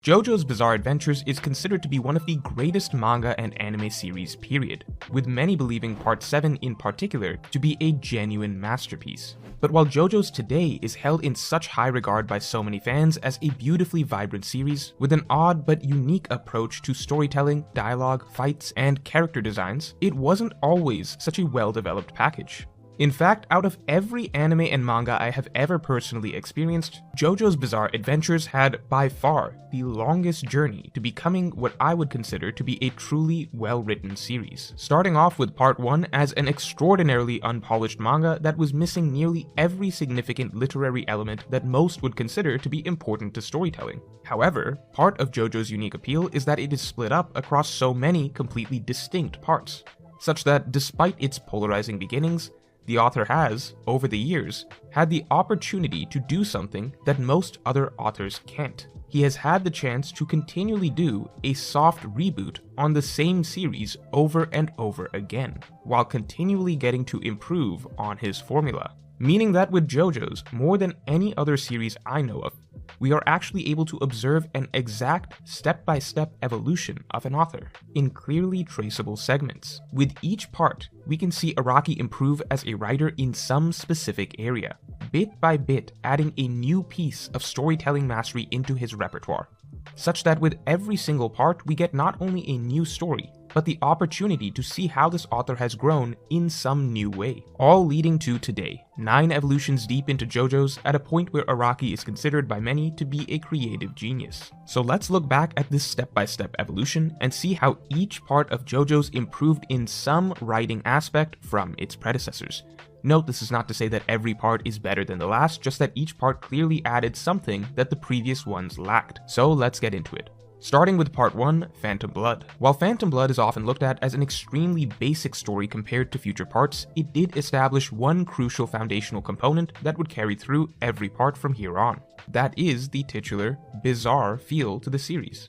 JoJo's Bizarre Adventures is considered to be one of the greatest manga and anime series period, with many believing Part 7 in particular to be a genuine masterpiece. But while JoJo's today is held in such high regard by so many fans as a beautifully vibrant series, with an odd but unique approach to storytelling, dialogue, fights, and character designs, it wasn't always such a well-developed package. In fact, out of every anime and manga I have ever personally experienced, JoJo's Bizarre Adventures had, by far, the longest journey to becoming what I would consider to be a truly well-written series. Starting off with Part 1 as an extraordinarily unpolished manga that was missing nearly every significant literary element that most would consider to be important to storytelling. However, part of JoJo's unique appeal is that it is split up across so many completely distinct parts, such that despite its polarizing beginnings, the author has, over the years, had the opportunity to do something that most other authors can't. He has had the chance to continually do a soft reboot on the same series over and over again, while continually getting to improve on his formula. Meaning that with JoJo's, more than any other series I know of, we are actually able to observe an exact step-by-step evolution of an author in clearly traceable segments. With each part, we can see Araki improve as a writer in some specific area, bit by bit adding a new piece of storytelling mastery into his repertoire, such that with every single part we get not only a new story, but the opportunity to see how this author has grown in some new way. All leading to today, 9 evolutions deep into JoJo's, at a point where Araki is considered by many to be a creative genius. So let's look back at this step-by-step evolution and see how each part of JoJo's improved in some writing aspect from its predecessors. Note, this is not to say that every part is better than the last, just that each part clearly added something that the previous ones lacked. So let's get into it. Starting with Part 1, Phantom Blood. While Phantom Blood is often looked at as an extremely basic story compared to future parts, it did establish one crucial foundational component that would carry through every part from here on. That is the titular, bizarre feel to the series.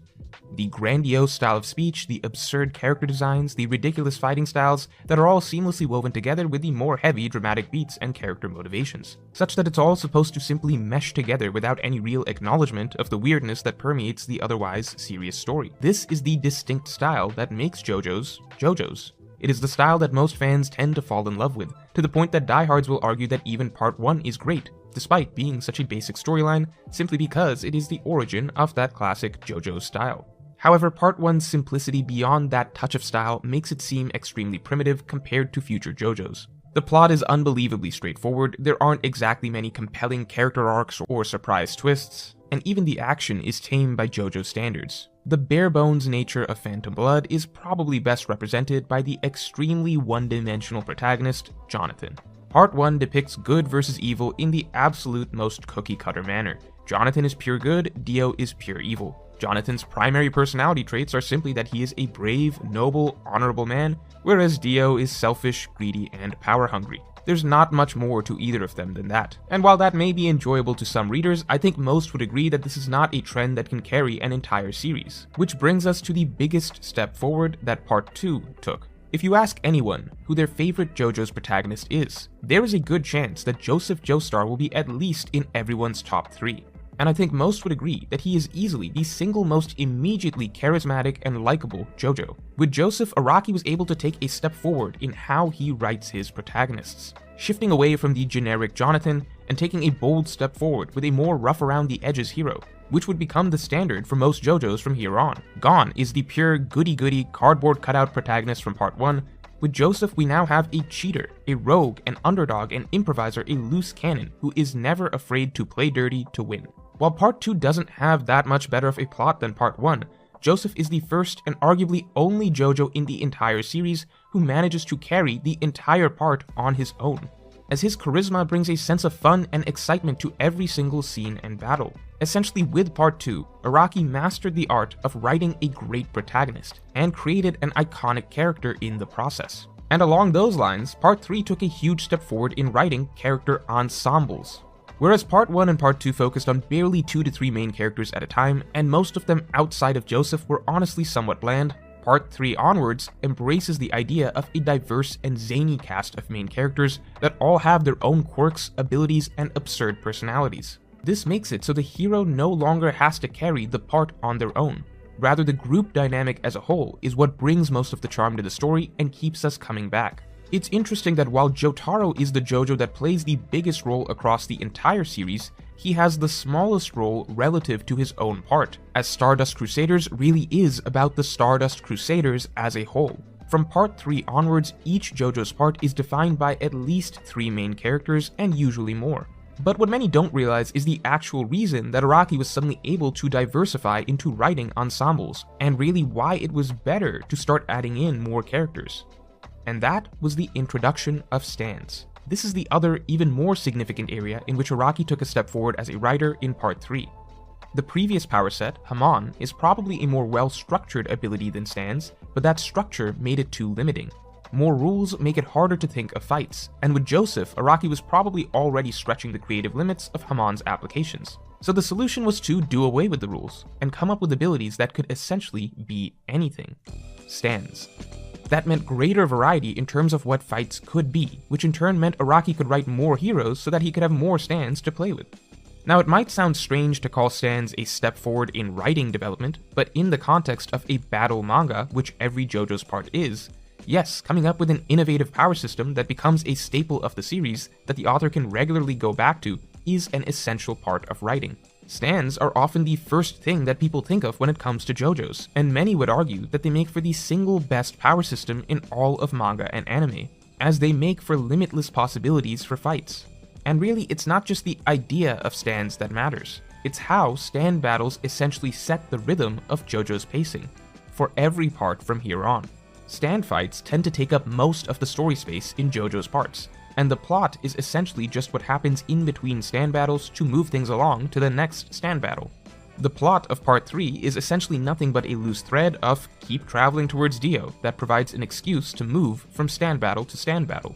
The grandiose style of speech, the absurd character designs, the ridiculous fighting styles that are all seamlessly woven together with the more heavy dramatic beats and character motivations, such that it's all supposed to simply mesh together without any real acknowledgement of the weirdness that permeates the otherwise serious story. This is the distinct style that makes JoJo's. It is the style that most fans tend to fall in love with, to the point that diehards will argue that even Part 1 is great, despite being such a basic storyline, simply because it is the origin of that classic JoJo's style. However, Part 1's simplicity beyond that touch of style makes it seem extremely primitive compared to future JoJo's. The plot is unbelievably straightforward, there aren't exactly many compelling character arcs or surprise twists, and even the action is tame by JoJo's standards. The bare-bones nature of Phantom Blood is probably best represented by the extremely one-dimensional protagonist, Jonathan. Part 1 depicts good versus evil in the absolute most cookie-cutter manner. Jonathan is pure good, Dio is pure evil. Jonathan's primary personality traits are simply that he is a brave, noble, honorable man, whereas Dio is selfish, greedy, and power-hungry. There's not much more to either of them than that. And while that may be enjoyable to some readers, I think most would agree that this is not a trend that can carry an entire series. Which brings us to the biggest step forward that Part 2 took. If you ask anyone who their favorite JoJo's protagonist is, there is a good chance that Joseph Joestar will be at least in everyone's top 3. And I think most would agree that he is easily the single most immediately charismatic and likable JoJo. With Joseph, Araki was able to take a step forward in how he writes his protagonists, shifting away from the generic Jonathan and taking a bold step forward with a more rough-around-the-edges hero, which would become the standard for most JoJo's from here on. Gone is the pure goody-goody cardboard cutout protagonist from Part 1. With Joseph, we now have a cheater, a rogue, an underdog, an improviser, a loose cannon who is never afraid to play dirty to win. While Part 2 doesn't have that much better of a plot than Part 1, Joseph is the first and arguably only JoJo in the entire series who manages to carry the entire part on his own, as his charisma brings a sense of fun and excitement to every single scene and battle. Essentially, with Part 2, Araki mastered the art of writing a great protagonist, and created an iconic character in the process. And along those lines, Part 3 took a huge step forward in writing character ensembles. Whereas Part 1 and Part 2 focused on barely 2 to 3 main characters at a time, and most of them outside of Joseph were honestly somewhat bland, Part 3 onwards embraces the idea of a diverse and zany cast of main characters that all have their own quirks, abilities, and absurd personalities. This makes it so the hero no longer has to carry the part on their own. Rather, the group dynamic as a whole is what brings most of the charm to the story and keeps us coming back. It's interesting that while Jotaro is the JoJo that plays the biggest role across the entire series, he has the smallest role relative to his own part, as Stardust Crusaders really is about the Stardust Crusaders as a whole. From part 3 onwards, each JoJo's part is defined by at least 3 main characters and usually more. But what many don't realize is the actual reason that Araki was suddenly able to diversify into writing ensembles, and really why it was better to start adding in more characters. And that was the introduction of stands. This is the other, even more significant area in which Araki took a step forward as a writer in part 3. The previous power set, Hamon, is probably a more well-structured ability than stands, but that structure made it too limiting. More rules make it harder to think of fights, and with Joseph, Araki was probably already stretching the creative limits of Hamon's applications. So the solution was to do away with the rules, and come up with abilities that could essentially be anything. Stands. That meant greater variety in terms of what fights could be, which in turn meant Araki could write more heroes so that he could have more stands to play with. Now, it might sound strange to call stands a step forward in writing development, but in the context of a battle manga, which every JoJo's part is, yes, coming up with an innovative power system that becomes a staple of the series that the author can regularly go back to is an essential part of writing. Stands are often the first thing that people think of when it comes to JoJo's, and many would argue that they make for the single best power system in all of manga and anime, as they make for limitless possibilities for fights. And really, it's not just the idea of stands that matters, it's how stand battles essentially set the rhythm of JoJo's pacing, for every part from here on. Stand fights tend to take up most of the story space in JoJo's parts, and the plot is essentially just what happens in between stand battles to move things along to the next stand battle. The plot of part 3 is essentially nothing but a loose thread of keep traveling towards Dio that provides an excuse to move from stand battle to stand battle.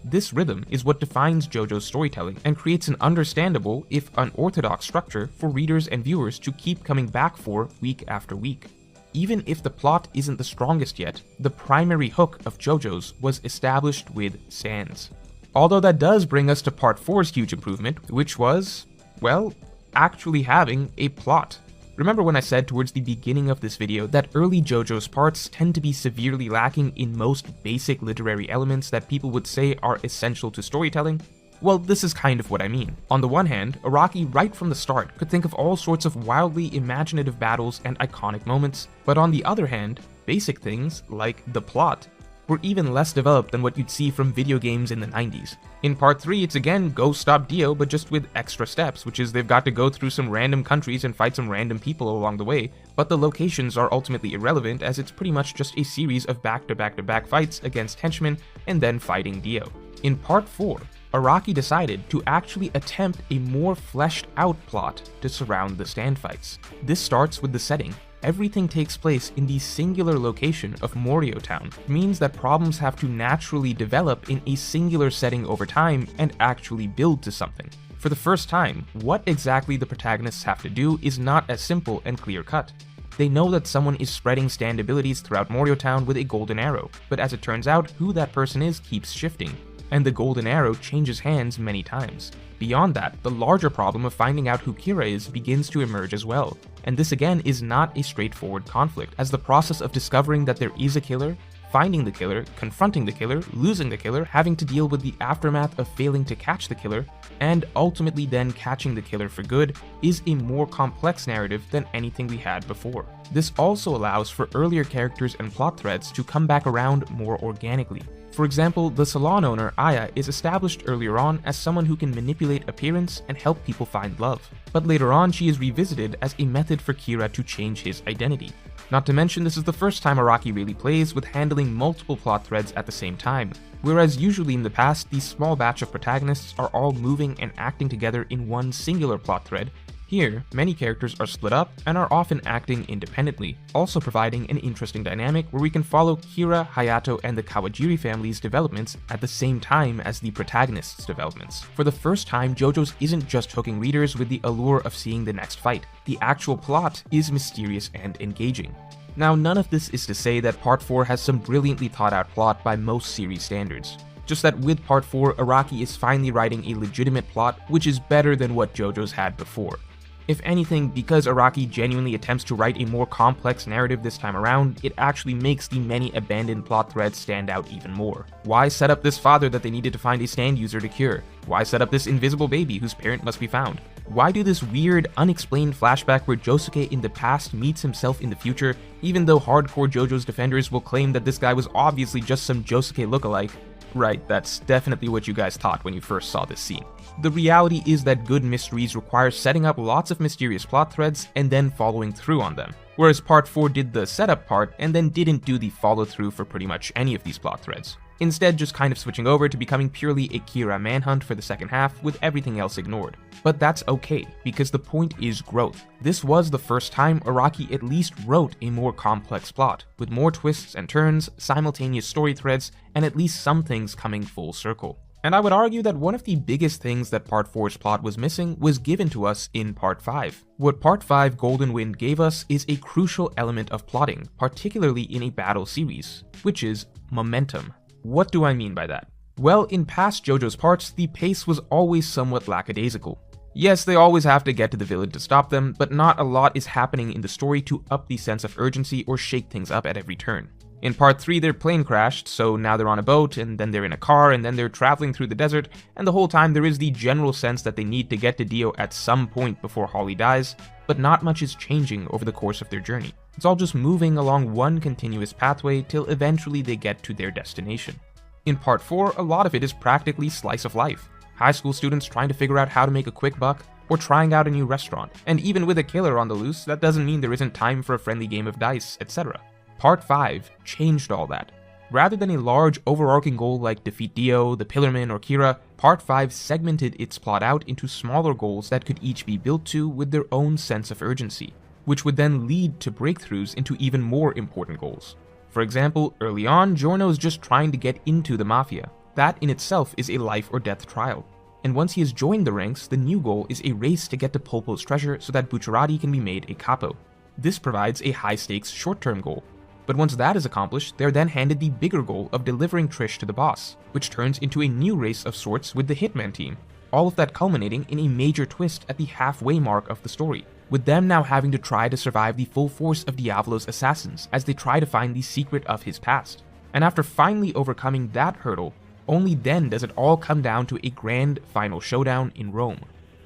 This rhythm is what defines JoJo's storytelling and creates an understandable, if unorthodox structure for readers and viewers to keep coming back for week after week. Even if the plot isn't the strongest yet, the primary hook of JoJo's was established with stands. Although that does bring us to part 4's huge improvement, which was, well, actually having a plot. Remember when I said towards the beginning of this video that early JoJo's parts tend to be severely lacking in most basic literary elements that people would say are essential to storytelling? Well, this is kind of what I mean. On the one hand, Araki right from the start could think of all sorts of wildly imaginative battles and iconic moments, but on the other hand, basic things, like the plot, were even less developed than what you'd see from video games in the 90s. In part 3, it's again go stop Dio, but just with extra steps, which is they've got to go through some random countries and fight some random people along the way, but the locations are ultimately irrelevant as it's pretty much just a series of back-to-back-to-back fights against henchmen and then fighting Dio. In part 4, Araki decided to actually attempt a more fleshed out plot to surround the stand fights. This starts with the setting. Everything takes place in the singular location of Morio Town. It means that problems have to naturally develop in a singular setting over time and actually build to something. For the first time, what exactly the protagonists have to do is not as simple and clear-cut. They know that someone is spreading stand abilities throughout Morio Town with a golden arrow, but as it turns out, who that person is keeps shifting, and the golden arrow changes hands many times. Beyond that, the larger problem of finding out who Kira is begins to emerge as well, and this again is not a straightforward conflict, as the process of discovering that there is a killer, finding the killer, confronting the killer, losing the killer, having to deal with the aftermath of failing to catch the killer, and ultimately then catching the killer for good, is a more complex narrative than anything we had before. This also allows for earlier characters and plot threads to come back around more organically. For example, the salon owner, Aya, is established earlier on as someone who can manipulate appearance and help people find love, but later on she is revisited as a method for Kira to change his identity. Not to mention, this is the first time Araki really plays with handling multiple plot threads at the same time, whereas usually in the past, the small batch of protagonists are all moving and acting together in one singular plot thread. Here, many characters are split up and are often acting independently, also providing an interesting dynamic where we can follow Kira, Hayato, and the Kawajiri family's developments at the same time as the protagonists' developments. For the first time, JoJo's isn't just hooking readers with the allure of seeing the next fight. The actual plot is mysterious and engaging. Now, none of this is to say that Part 4 has some brilliantly thought out plot by most series standards. Just that with Part 4, Araki is finally writing a legitimate plot, which is better than what JoJo's had before. If anything, because Araki genuinely attempts to write a more complex narrative this time around, it actually makes the many abandoned plot threads stand out even more. Why set up this father that they needed to find a stand user to cure? Why set up this invisible baby whose parent must be found? Why do this weird, unexplained flashback where Josuke in the past meets himself in the future, even though hardcore JoJo's defenders will claim that this guy was obviously just some Josuke lookalike? Right, that's definitely what you guys thought when you first saw this scene. The reality is that good mysteries require setting up lots of mysterious plot threads and then following through on them, whereas Part 4 did the setup part and then didn't do the follow through for pretty much any of these plot threads. Instead, just kind of switching over to becoming purely a Kira manhunt for the second half with everything else ignored. But that's okay, because the point is growth. This was the first time Araki at least wrote a more complex plot, with more twists and turns, simultaneous story threads, and at least some things coming full circle. And I would argue that one of the biggest things that Part 4's plot was missing was given to us in Part 5. What Part 5 Golden Wind gave us is a crucial element of plotting, particularly in a battle series, which is momentum. What do I mean by that? Well, in past JoJo's parts, the pace was always somewhat lackadaisical. Yes, they always have to get to the villain to stop them, but not a lot is happening in the story to up the sense of urgency or shake things up at every turn. In Part 3, their plane crashed, so now they're on a boat, and then they're in a car, and then they're traveling through the desert, and the whole time there is the general sense that they need to get to Dio at some point before Holly dies, but not much is changing over the course of their journey. It's all just moving along one continuous pathway till eventually they get to their destination. In Part 4, a lot of it is practically slice of life. High school students trying to figure out how to make a quick buck, or trying out a new restaurant. And even with a killer on the loose, that doesn't mean there isn't time for a friendly game of dice, etc. Part 5 changed all that. Rather than a large overarching goal like defeat Dio, the Pillarman, or Kira, Part 5 segmented its plot out into smaller goals that could each be built to with their own sense of urgency, which would then lead to breakthroughs into even more important goals. For example, early on, Giorno is just trying to get into the Mafia. That in itself is a life or death trial. And once he has joined the ranks, the new goal is a race to get to Polpo's treasure so that Bucciarati can be made a capo. This provides a high-stakes short-term goal. But once that is accomplished, they're then handed the bigger goal of delivering Trish to the boss, which turns into a new race of sorts with the Hitman team. All of that culminating in a major twist at the halfway mark of the story, with them now having to try to survive the full force of Diavolo's assassins as they try to find the secret of his past. And after finally overcoming that hurdle, only then does it all come down to a grand final showdown in Rome.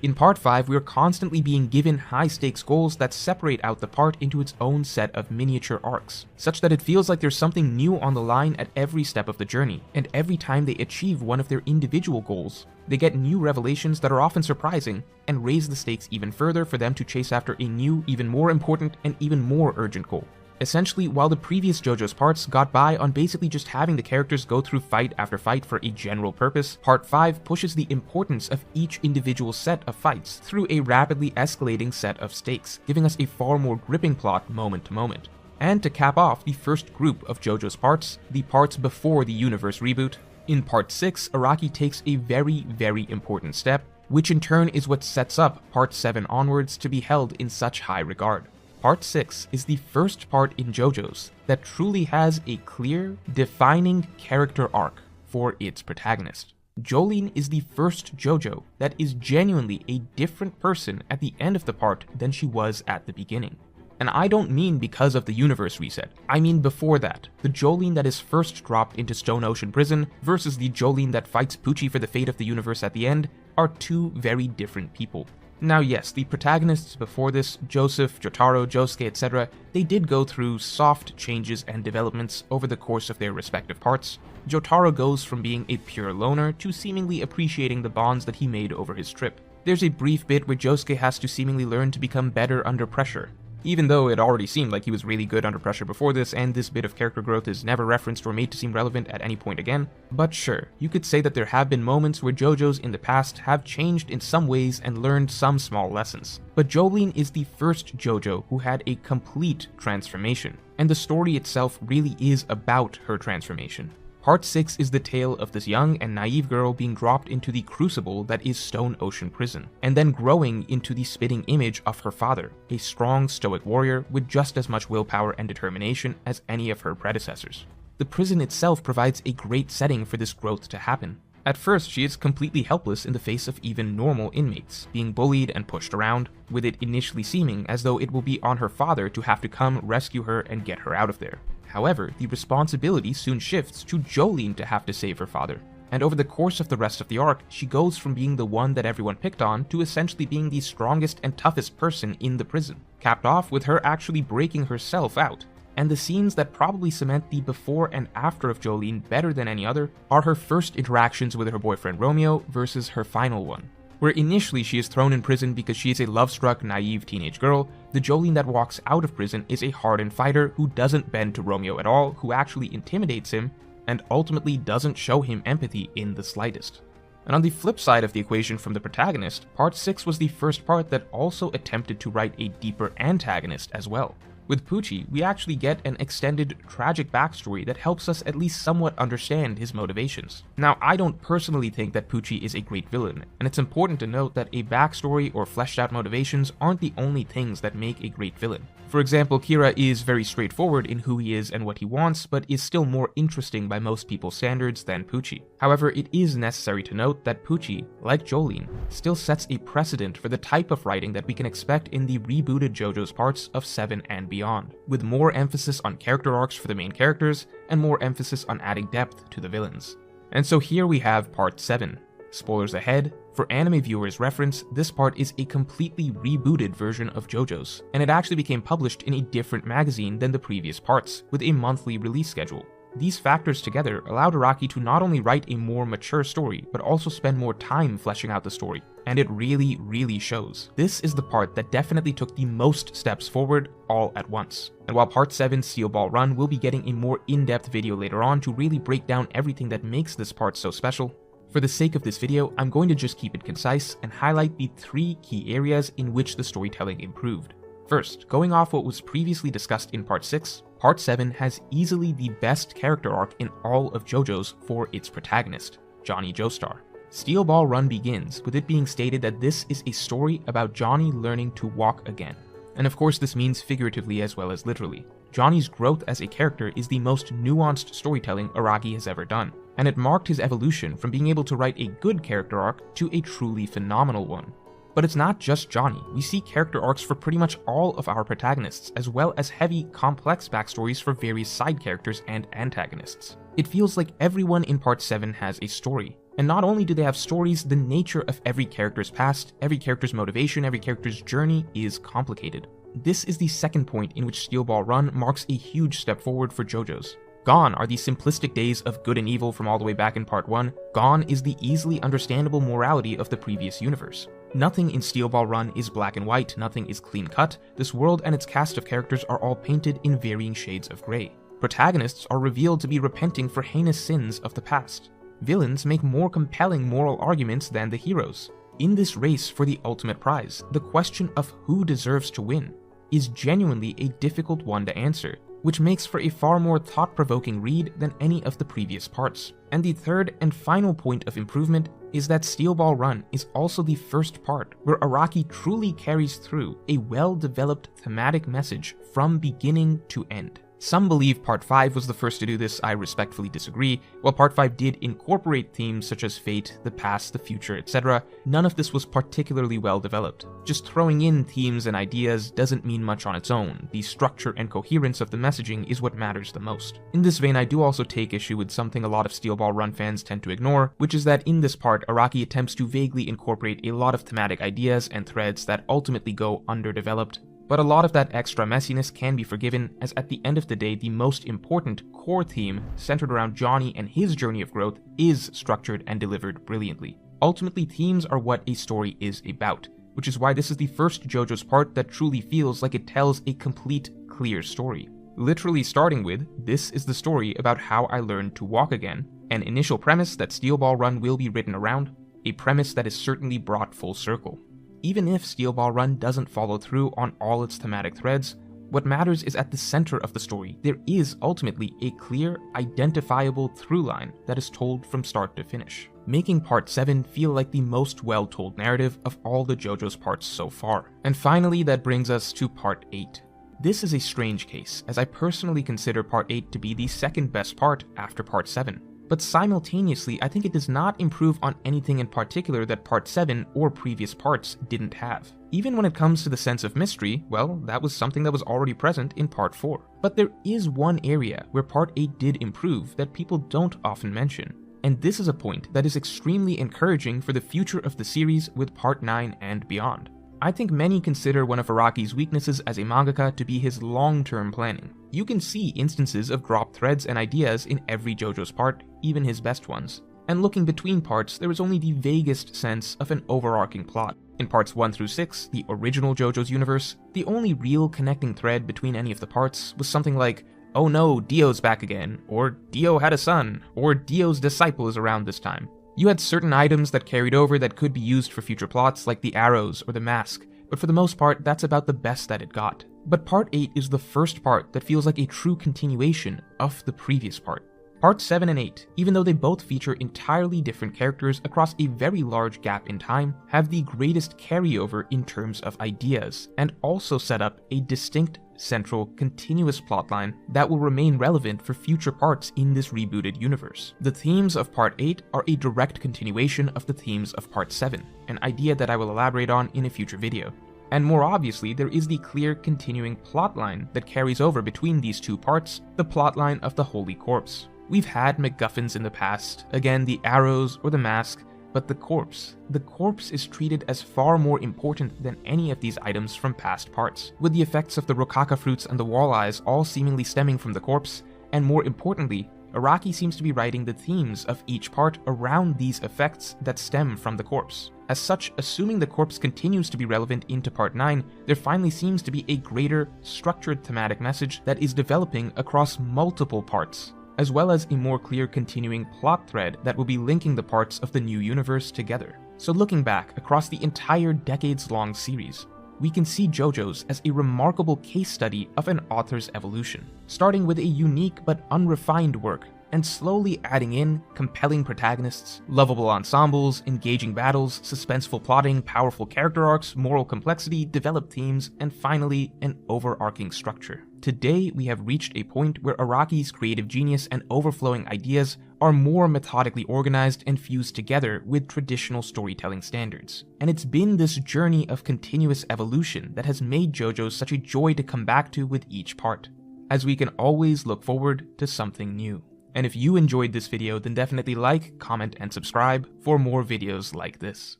In Part 5, we are constantly being given high-stakes goals that separate out the part into its own set of miniature arcs, such that it feels like there's something new on the line at every step of the journey, and every time they achieve one of their individual goals, they get new revelations that are often surprising, and raise the stakes even further for them to chase after a new, even more important, and even more urgent goal. Essentially, while the previous JoJo's parts got by on basically just having the characters go through fight after fight for a general purpose, Part 5 pushes the importance of each individual set of fights through a rapidly escalating set of stakes, giving us a far more gripping plot moment to moment. And to cap off the first group of JoJo's parts, the parts before the universe reboot, in Part 6, Araki takes a very, very important step, which in turn is what sets up Part 7 onwards to be held in such high regard. Part 6 is the first part in JoJo's that truly has a clear, defining character arc for its protagonist. Jolene is the first JoJo that is genuinely a different person at the end of the part than she was at the beginning. And I don't mean because of the universe reset, I mean before that. The Jolene that is first dropped into Stone Ocean Prison versus the Jolene that fights Pucci for the fate of the universe at the end are two very different people. Now yes, the protagonists before this, Joseph, Jotaro, Josuke, etc., they did go through soft changes and developments over the course of their respective parts. Jotaro goes from being a pure loner to seemingly appreciating the bonds that he made over his trip. There's a brief bit where Josuke has to seemingly learn to become better under pressure, even though it already seemed like he was really good under pressure before this, and this bit of character growth is never referenced or made to seem relevant at any point again. But sure, you could say that there have been moments where JoJo's in the past have changed in some ways and learned some small lessons. But Jolene is the first JoJo who had a complete transformation, and the story itself really is about her transformation. Part 6 is the tale of this young and naive girl being dropped into the crucible that is Stone Ocean Prison, and then growing into the spitting image of her father, a strong, stoic warrior with just as much willpower and determination as any of her predecessors. The prison itself provides a great setting for this growth to happen. At first, she is completely helpless in the face of even normal inmates, being bullied and pushed around, with it initially seeming as though it will be on her father to have to come rescue her and get her out of there. However, the responsibility soon shifts to Jojolion to have to save her father. And over the course of the rest of the arc, she goes from being the one that everyone picked on to essentially being the strongest and toughest person in the prison, capped off with her actually breaking herself out. And the scenes that probably cement the before and after of Jojolion better than any other are her first interactions with her boyfriend Romeo versus her final one. Where initially she is thrown in prison because she is a love-struck, naive teenage girl, the Jojolion that walks out of prison is a hardened fighter who doesn't bend to Romeo at all, who actually intimidates him, and ultimately doesn't show him empathy in the slightest. And on the flip side of the equation from the protagonist, Part 6 was the first part that also attempted to write a deeper antagonist as well. With Pucci, we actually get an extended, tragic backstory that helps us at least somewhat understand his motivations. Now, I don't personally think that Pucci is a great villain, and it's important to note that a backstory or fleshed out motivations aren't the only things that make a great villain. For example, Kira is very straightforward in who he is and what he wants, but is still more interesting by most people's standards than Pucci. However, it is necessary to note that Pucci, like Jojolion, still sets a precedent for the type of writing that we can expect in the rebooted JoJo's parts of 7 and beyond, with more emphasis on character arcs for the main characters, and more emphasis on adding depth to the villains. And so here we have Part 7. Spoilers ahead, for anime viewers' reference, this part is a completely rebooted version of JoJo's, and it actually became published in a different magazine than the previous parts, with a monthly release schedule. These factors together allowed Araki to not only write a more mature story, but also spend more time fleshing out the story, and it really shows. This is the part that definitely took the most steps forward all at once. And while Part 7 Steel Ball Run will be getting a more in-depth video later on to really break down everything that makes this part so special, for the sake of this video, I'm going to just keep it concise and highlight the 3 key areas in which the storytelling improved. First, going off what was previously discussed in Part 6, Part 7 has easily the best character arc in all of JoJo's for its protagonist, Johnny Joestar. Steel Ball Run begins with it being stated that this is a story about Johnny learning to walk again. And of course this means figuratively as well as literally. Johnny's growth as a character is the most nuanced storytelling Araki has ever done, and it marked his evolution from being able to write a good character arc to a truly phenomenal one. But it's not just Johnny, we see character arcs for pretty much all of our protagonists, as well as heavy, complex backstories for various side characters and antagonists. It feels like everyone in Part 7 has a story, and not only do they have stories, the nature of every character's past, every character's motivation, every character's journey is complicated. This is the second point in which Steel Ball Run marks a huge step forward for JoJo's. Gone are the simplistic days of good and evil from all the way back in Part 1, gone is the easily understandable morality of the previous universe. Nothing in Steel Ball Run is black and white, nothing is clean cut, this world and its cast of characters are all painted in varying shades of grey. Protagonists are revealed to be repenting for heinous sins of the past. Villains make more compelling moral arguments than the heroes. In this race for the ultimate prize, the question of who deserves to win is genuinely a difficult one to answer, which makes for a far more thought-provoking read than any of the previous parts. And the third and final point of improvement is that Steel Ball Run is also the first part where Araki truly carries through a well-developed thematic message from beginning to end. Some believe Part 5 was the first to do this. I respectfully disagree. While Part 5 did incorporate themes such as fate, the past, the future, etc., none of this was particularly well developed. Just throwing in themes and ideas doesn't mean much on its own. The structure and coherence of the messaging is what matters the most. In this vein, I do also take issue with something a lot of Steel Ball Run fans tend to ignore, which is that in this part, Araki attempts to vaguely incorporate a lot of thematic ideas and threads that ultimately go underdeveloped. But a lot of that extra messiness can be forgiven, as at the end of the day, the most important core theme centered around Johnny and his journey of growth is structured and delivered brilliantly. Ultimately, themes are what a story is about, which is why this is the first JoJo's part that truly feels like it tells a complete, clear story. Literally starting with, this is the story about how I learned to walk again, an initial premise that Steel Ball Run will be written around, a premise that is certainly brought full circle. Even if Steel Ball Run doesn't follow through on all its thematic threads, what matters is at the center of the story, there is ultimately a clear, identifiable through line that is told from start to finish, making Part 7 feel like the most well-told narrative of all the JoJo's parts so far. And finally, that brings us to Part 8. This is a strange case, as I personally consider Part 8 to be the second best part after Part 7. But simultaneously, I think it does not improve on anything in particular that Part 7 or previous parts didn't have. Even when it comes to the sense of mystery, well, that was something that was already present in Part 4. But there is one area where Part 8 did improve that people don't often mention. And this is a point that is extremely encouraging for the future of the series with Part 9 and beyond. I think many consider one of Araki's weaknesses as a mangaka to be his long-term planning. You can see instances of dropped threads and ideas in every JoJo's part, even his best ones. And looking between parts, there is only the vaguest sense of an overarching plot. In parts 1 through 6, the original JoJo's universe, the only real connecting thread between any of the parts was something like, oh no, Dio's back again, or Dio had a son, or Dio's disciple is around this time. You had certain items that carried over that could be used for future plots, like the arrows or the mask, but for the most part, that's about the best that it got. But Part 8 is the first part that feels like a true continuation of the previous part. Parts 7 and 8, even though they both feature entirely different characters across a very large gap in time, have the greatest carryover in terms of ideas, and also set up a distinct, central, continuous plotline that will remain relevant for future parts in this rebooted universe. The themes of Part 8 are a direct continuation of the themes of Part 7, an idea that I will elaborate on in a future video. And more obviously, there is the clear continuing plotline that carries over between these two parts, the plotline of the Holy Corpse. We've had MacGuffins in the past, again the arrows or the mask, but the corpse is treated as far more important than any of these items from past parts, with the effects of the Rokaka fruits and the walleyes all seemingly stemming from the corpse, and more importantly, Araki seems to be writing the themes of each part around these effects that stem from the corpse. As such, assuming the corpse continues to be relevant into Part 9, there finally seems to be a greater, structured thematic message that is developing across multiple parts, as well as a more clear continuing plot thread that will be linking the parts of the new universe together. So looking back across the entire decades-long series, we can see JoJo's as a remarkable case study of an author's evolution, starting with a unique but unrefined work, and slowly adding in compelling protagonists, lovable ensembles, engaging battles, suspenseful plotting, powerful character arcs, moral complexity, developed themes, and finally, an overarching structure. Today, we have reached a point where Araki's creative genius and overflowing ideas are more methodically organized and fused together with traditional storytelling standards. And it's been this journey of continuous evolution that has made JoJo's such a joy to come back to with each part, as we can always look forward to something new. And if you enjoyed this video, then definitely like, comment, and subscribe for more videos like this.